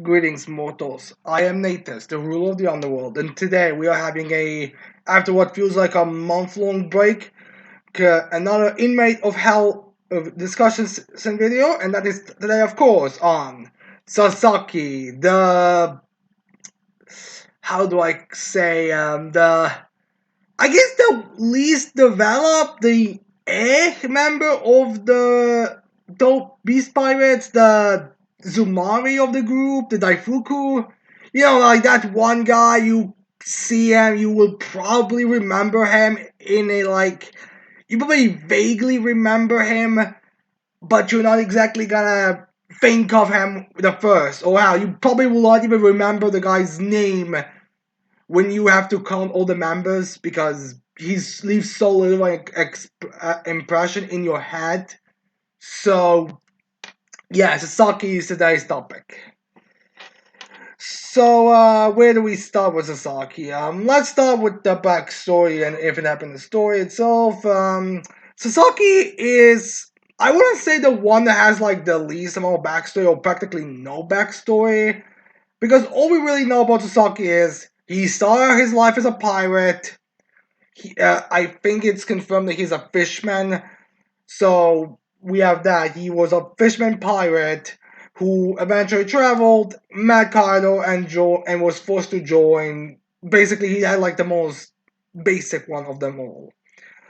Greetings, mortals. I am Natus, the ruler of the underworld, and today we are having after what feels like a month-long break, another inmate of hell discussions video, and that is today, of course, on Sasaki, the how do I say I guess the least developed, the member of the dope beast pirates, the Zumari of the group, the Daifuku. You know, like that one guy, you see him, you will probably remember him in a you probably vaguely remember him, but you're not exactly gonna think of him the first. Or how you probably will not even remember the guy's name when you have to count all the members because he leaves so little impression in your head. So yeah, Sasaki is today's topic. So where do we start with Sasaki? Let's start with the backstory and if it happened, the story itself. Sasaki is, I wouldn't say the one that has like the least amount of backstory or practically no backstory. Because all we really know about Sasaki is he started his life as a pirate. I think it's confirmed that he's a fishman. So we have that. He was a fishman pirate who eventually traveled, met Kaido, and was forced to join. Basically, he had like the most basic one of them all.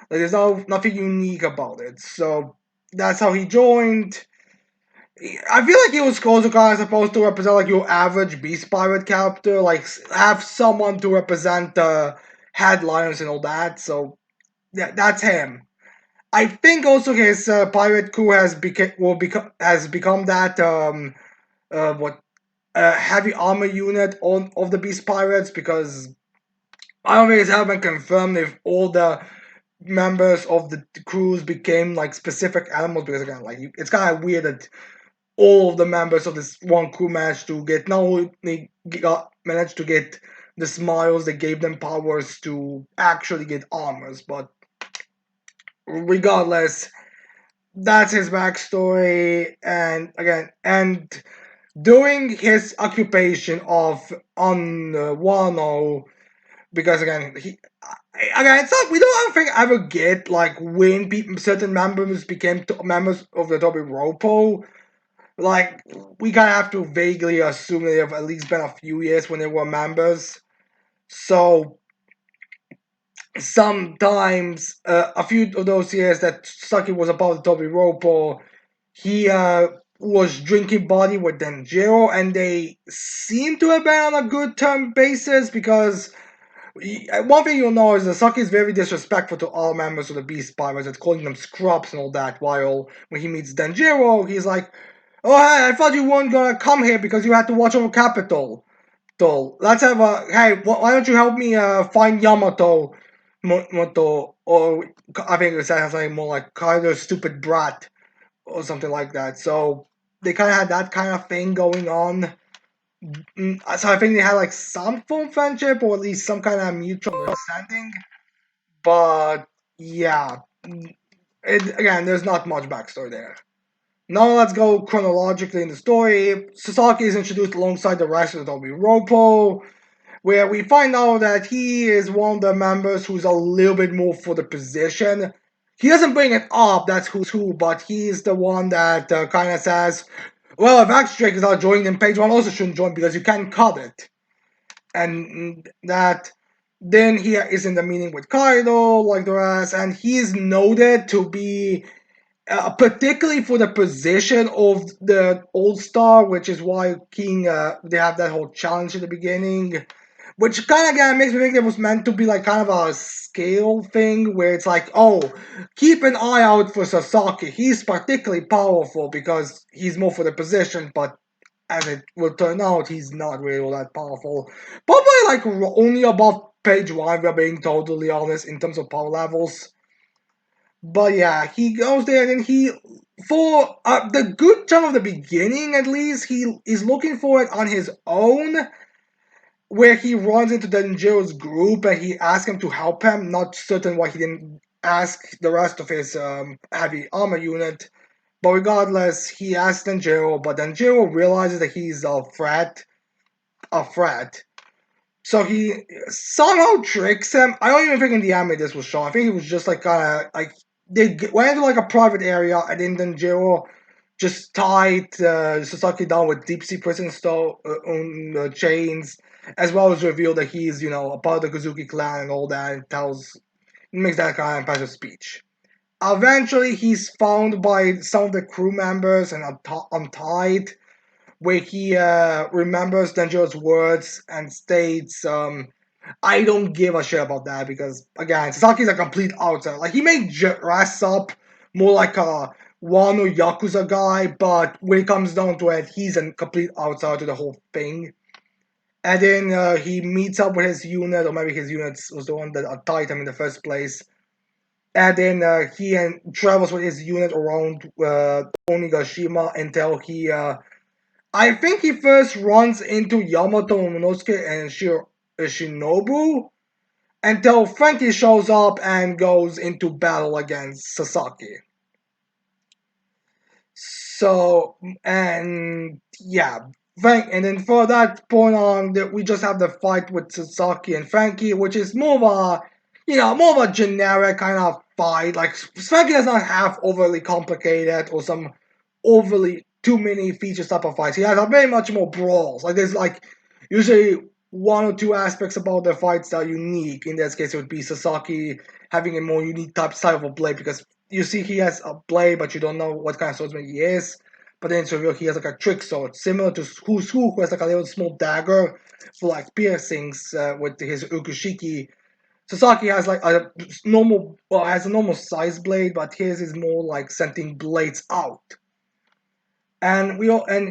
Like, there's nothing unique about it. So that's how he joined. I feel like he was also kind of supposed to represent like your average Beast Pirate character, like have someone to represent the headliners and all that. So yeah, that's him. I think also his pirate crew has become that what heavy armor unit on of the Beast Pirates because I don't think it's ever been confirmed if all the members of the crews became like specific animals because again like it's kind of weird that all of the members of this one crew managed to get not only managed to get the smiles that gave them powers to actually get armors, but regardless, that's his backstory. And again, and during his occupation of on Wano, because again, it's not we don't I don't think ever get like when certain members became members of the Tobi Roppo. Like we kind of have to vaguely assume they have at least been a few years when they were members. So sometimes a few of those years that Saki was about to Tobi Roppo, he was drinking body with Denjiro, and they seem to have been on a good term basis because one thing you'll know is that Saki is very disrespectful to all members of the Beast Pirates, it's calling them scrubs and all that. While when he meets Denjiro, he's like, "Oh, hey, I thought you weren't gonna come here because you had to watch over Capital. So let's have a hey. Why don't you help me find Yamato, Moto, or I think it sounds like more like Kaido's stupid brat or something like that." So they kind of had that kind of thing going on. So I think they had like some form of friendship or at least some kind of mutual understanding. But yeah, again, there's not much backstory there. Now let's go chronologically in the story. Sasaki is introduced alongside the rest of the Tobi Roppo, where we find out that he is one of the members who's a little bit more for the position. He doesn't bring it up, that's who's who, but he's the one that kind of says, well, if Axe Drake is not joining, then Page 1 also shouldn't join because you can't cut it. And that then he is in the meeting with Kaido, like the rest, and he's noted to be particularly for the position of the All Star, which is why King they have that whole challenge at the beginning, which kind of again makes me think it was meant to be like kind of a scale thing where it's like, oh, keep an eye out for Sasaki. He's particularly powerful because he's more for the position, but as it will turn out, he's not really all that powerful. Probably like only above page one, we're being totally honest in terms of power levels. But yeah, he goes there and he, for the good chunk of the beginning at least, he is looking for it on his own, where he runs into Denjiro's group and he asks him to help him. Not certain why he didn't ask the rest of his heavy armor unit. But regardless, he asks Denjiro, but Denjiro realizes that he's a threat. So he somehow tricks him. I don't even think in the anime this was shown. I think it was just like kind of like went into like a private area, and then Denjiro just tied Sasaki down with deep sea prison chains, as well as revealed that he's a part of the Kazuki clan and all that. And makes that kind of impressive speech. Eventually, he's found by some of the crew members and untied, where he remembers Denjiro's words and states, I don't give a shit about that because, again, Sasaki's a complete outsider. Like, he may dress up more like a Wano Yakuza guy, but when it comes down to it, he's a complete outsider to the whole thing. And then he meets up with his unit, or maybe his unit was the one that tied him in the first place. And then he travels with his unit around Onigashima until I think he first runs into Yamato Momonosuke and Shinobu until Frankie shows up and goes into battle against Sasaki. So, and yeah, and then for that point on, we just have the fight with Sasaki and Frankie, which is more of a generic kind of fight. Like Frankie does not have overly complicated or some overly too many features type of fights. He has a very much more brawls. Like there's like usually one or two aspects about the fights that are unique. In this case, it would be Sasaki having a more unique style of a blade because you see he has a blade, but you don't know what kind of swordsman he is. But then it's revealed he has like a trick sword, similar to who has like a little small dagger for like piercings with his ukushiki. Sasaki has like has a normal size blade, but his is more like sending blades out. And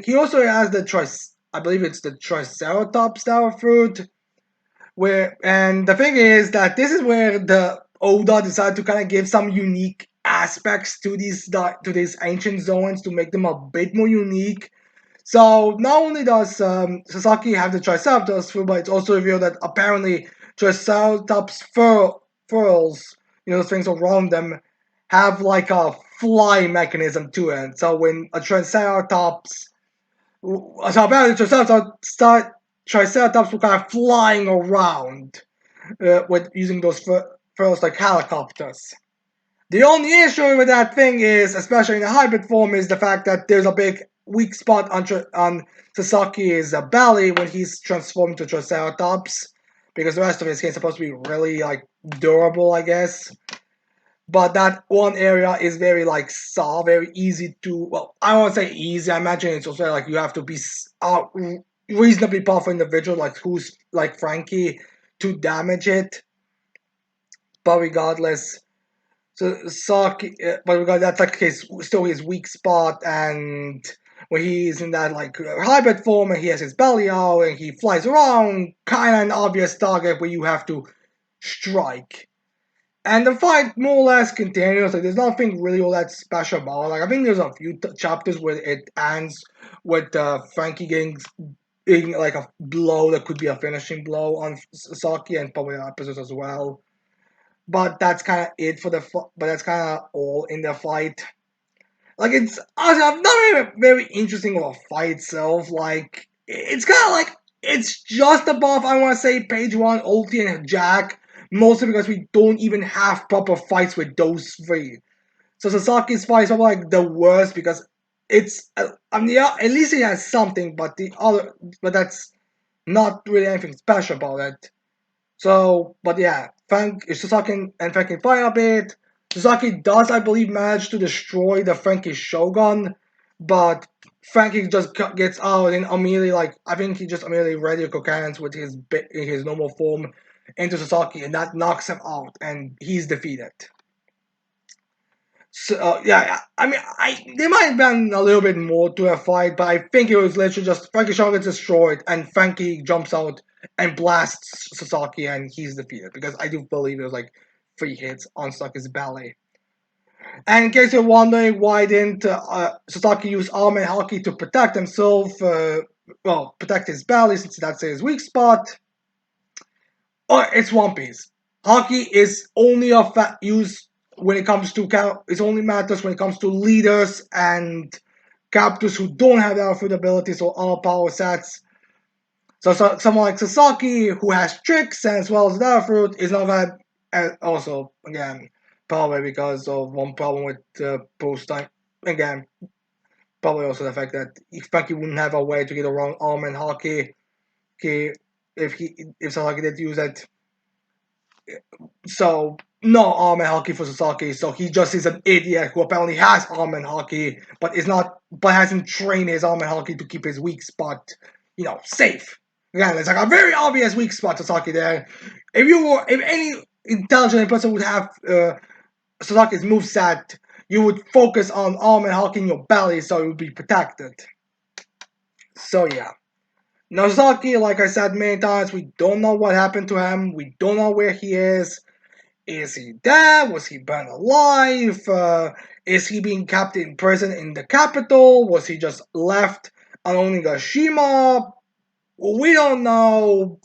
he also has I believe it's the Triceratops Tower fruit, and the thing is that this is where the Oda decided to kind of give some unique aspects to these ancient zones to make them a bit more unique. So not only does Sasaki have the Triceratops fruit, but it's also revealed that apparently Triceratops furls, those things around them, have like a fly mechanism to it. So when a Triceratops, so apparently Triceratops were kind of flying around with using those furls like helicopters. The only issue with that thing is, especially in the hybrid form, is the fact that there's a big weak spot on Sasaki's belly when he's transformed to Triceratops, because the rest of his skin is supposed to be really like durable, I guess. But that one area is very like soft, very easy to. Well, I won't say easy. I imagine it's also like you have to be reasonably powerful individual, like who's like Frankie, to damage it. But regardless, so Saki, but regardless, that's like still his weak spot, and when he's in that like hybrid form and he has his belly out and he flies around, kind of an obvious target where you have to strike. And the fight more or less continues. Like there's nothing really all that special about it. Like I think there's a few chapters where it ends with Frankie getting like a blow that could be a finishing blow on Saki and probably episodes as well. But that's kind of it for but that's kind of all in the fight. Like it's honestly not really very interesting of a fight itself. Like it's kind of like it's just above I want to say page one, Ulti and Jack, mostly because we don't even have proper fights with those three. So Sasaki's fight is probably like the worst because I mean yeah, at least he has something, but that's not really anything special about it. So, but yeah, Sasaki and Frankie fight a bit. Sasaki does, I believe, manage to destroy the Frankie Shogun, but Frankie just gets out and immediately, like, I think he just immediately radio cannons with his normal form into Sasaki, and that knocks him out, and he's defeated. So yeah, I mean, there might have been a little bit more to a fight, but I think it was literally just Frankie Shaw gets destroyed, and Frankie jumps out and blasts Sasaki, and he's defeated because I do believe it was like 3 hits on Sasaki's belly. And in case you're wondering why didn't Sasaki use arm and hockey to protect himself, protect his belly since that's his weak spot, it's One Piece. Hockey is only used when it comes to it only matters when it comes to leaders and captors who don't have alpha abilities or all power sets. So someone like Sasaki, who has tricks as well as Dark Fruit, is not that. Also, again, probably because of one problem with post time. Again, probably also the fact that if Becky wouldn't have a way to get around arm and hockey, if Sasaki did use it, so no arm and hockey for Sasaki. So he just is an idiot who apparently has arm and hockey, but hasn't trained his arm and hockey to keep his weak spot, safe. Again, it's like a very obvious weak spot Sasaki there. If any intelligent person would have Sasaki's moveset, you would focus on arm and hockey in your belly so it would be protected. So yeah. Nozaki, like I said many times, we don't know what happened to him. We don't know where he is. Is he dead? Was he burned alive? Is he being kept in prison in the capital? Was he just left on Onigashima? We don't know.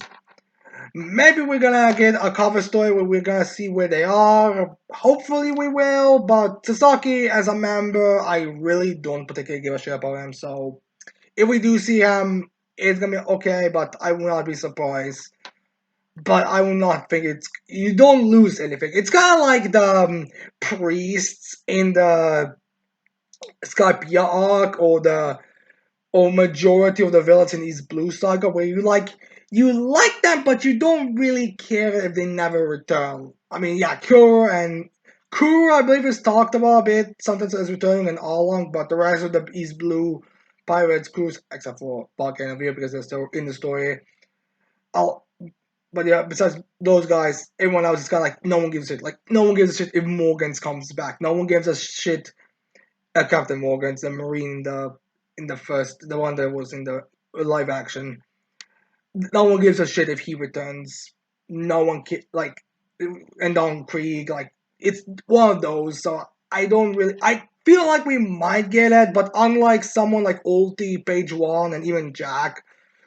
Maybe we're gonna get a cover story where we're gonna see where they are. Hopefully we will, but Sasaki as a member, I really don't particularly give a shit about him, so if we do see him, it's gonna be okay, but I will not be surprised. But I will not think you don't lose anything. It's kind of like the priests in the Skypia arc or majority of the villains in East Blue Saga, where you like them, but you don't really care if they never return. I mean, yeah, Kuro, I believe, is talked about a bit, sometimes as returning in Along, but the rest of the East Blue Pirates crews, except for Bark and Avir because they're still in the story. I'll, but yeah, besides those guys, everyone else is kind of like no one gives a shit. Like no one gives a shit if Morgans comes back. No one gives a shit Captain Morgan's the Marine the one that was in the live action. No one gives a shit if he returns. No one and Don Krieg it's one of those. So I feel like we might get it, but unlike someone like Ulti, Page One, and even Jack,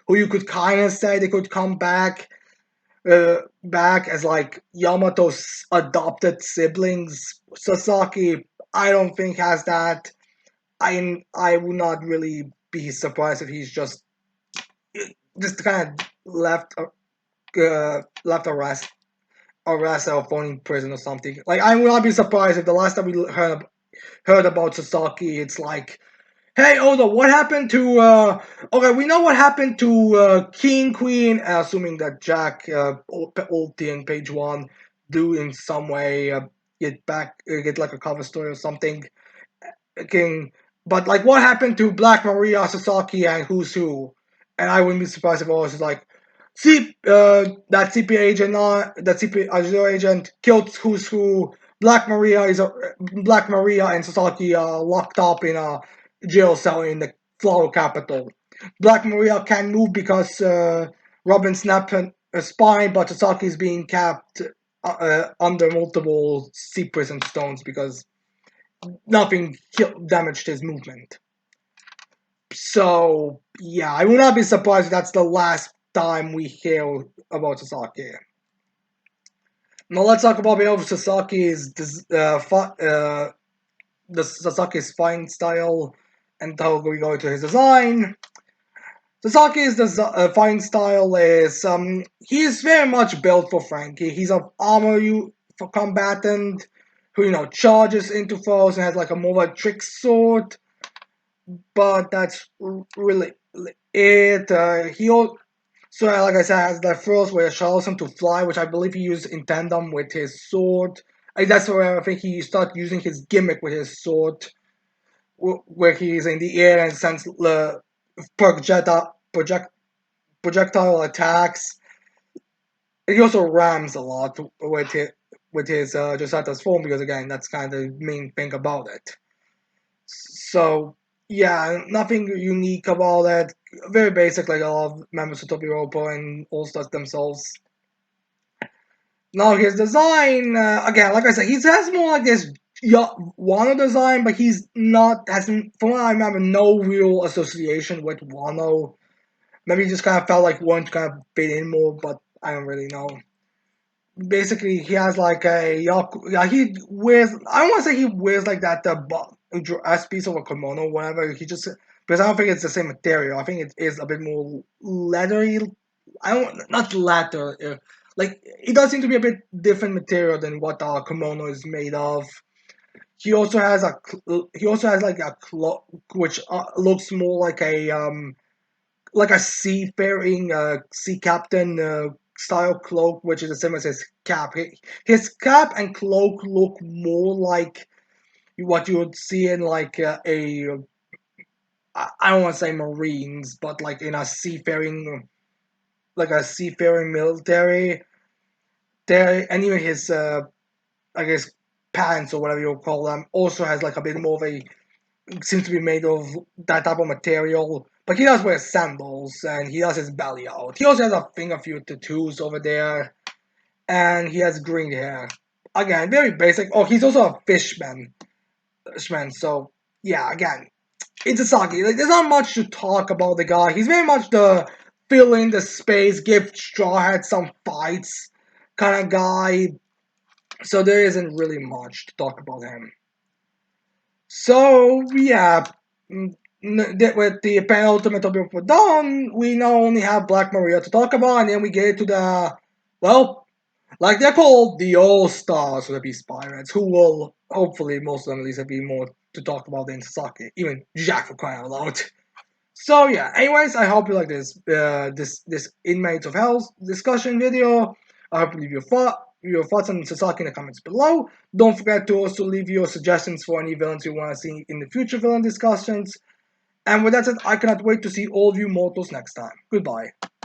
who you could kind of say they could come back as like Yamato's adopted siblings. Sasaki, I don't think has that. I would not really be surprised if he's just kind of left arrest or phone in prison or something. Like I would not be surprised if the last time we heard about Sasaki, it's like, hey Oda, what happened to okay, we know what happened to King Queen, assuming that Jack Ulti and Page One do in some way get like a cover story or something. King. But like, what happened to Black Maria, Sasaki, and Who's Who? And I wouldn't be surprised if it was like, that CP agent, that CP agent killed Who's Who. Black Maria and Sasaki are locked up in a jail cell in the Flower Capital. Black Maria can't move because Robin snapped her spine, but Sasaki is being kept under multiple sea prison stones because nothing damaged his movement. So yeah, I will not be surprised if that's the last time we hear about Sasaki. Now let's talk about of Sasaki's the Sasaki's fine style and how we go to his design. Sasaki's fine style is he is very much built for Frankie. He's an armor you for combatant who charges into foes and has like a more trick sword, but that's really it. So like I said, has the first where it allows him to fly, which I believe he used in tandem with his sword. That's where I think he started using his gimmick with his sword, where he's in the air and sends projectile attacks. He also rams a lot with his Josata's form because again, that's kind of the main thing about it. So yeah, nothing unique about it. Very basic, like a lot of members of Tobi Roppo and All Stars themselves. Now his design, again, like I said, he has more like this Wano design, but he's not hasn't from what I remember no real association with Wano. Maybe he just kind of felt like wanted to kind of fit in more, but I don't really know. basically he has like yeah, he wears, I don't want to say he wears like that as piece of a kimono or whatever. He just, because I don't think it's the same material. I think it is a bit more leathery. I don't, not leather, like it does seem to be a bit different material than what our kimono is made of. He also has like a cloak which looks more like a seafaring sea captain style cloak, which is the same as his cap. His cap and cloak look more like what you would see in like I don't want to say Marines, but like in a seafaring, like a seafaring military. There, and even his I guess pants or whatever you call them also has like a bit more of a, seems to be made of that type of material. But he does wear sandals and he does his belly out. He also has a few tattoos over there, and he has green hair. Again, very basic. Oh, he's also a fishman. Fishman. So yeah, again, it's a Sasaki. Like, there's not much to talk about the guy. He's very much the fill in the space, give Straw Hat some fights kind of guy. So there isn't really much to talk about him. So yeah, with the penultimate of Beautiful Dawn, we now only have Black Maria to talk about, and then we get to the, well, like they're called, the All Stars of the Beast Pirates, who will hopefully most of them at least be more to talk about than Sasaki, even Jack for crying out loud. So yeah. Anyways, I hope you like this Inmates of Hell discussion video. I hope you leave your thoughts on Sasaki in the comments below. Don't forget to also leave your suggestions for any villains you want to see in the future villain discussions. And with that said, I cannot wait to see all of you mortals next time. Goodbye.